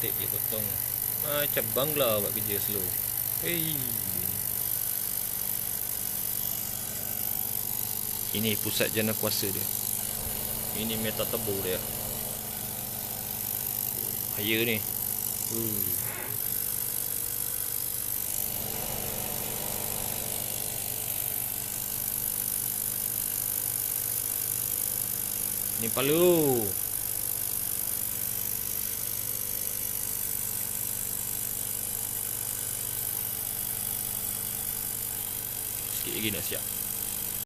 cantik dia potong. Macam bangla buat kerja slow. Hei. Ini pusat jana kuasa dia. Ini meta tebu dia. Bahaya ni. Ni palu. Sikit lagi nak siap.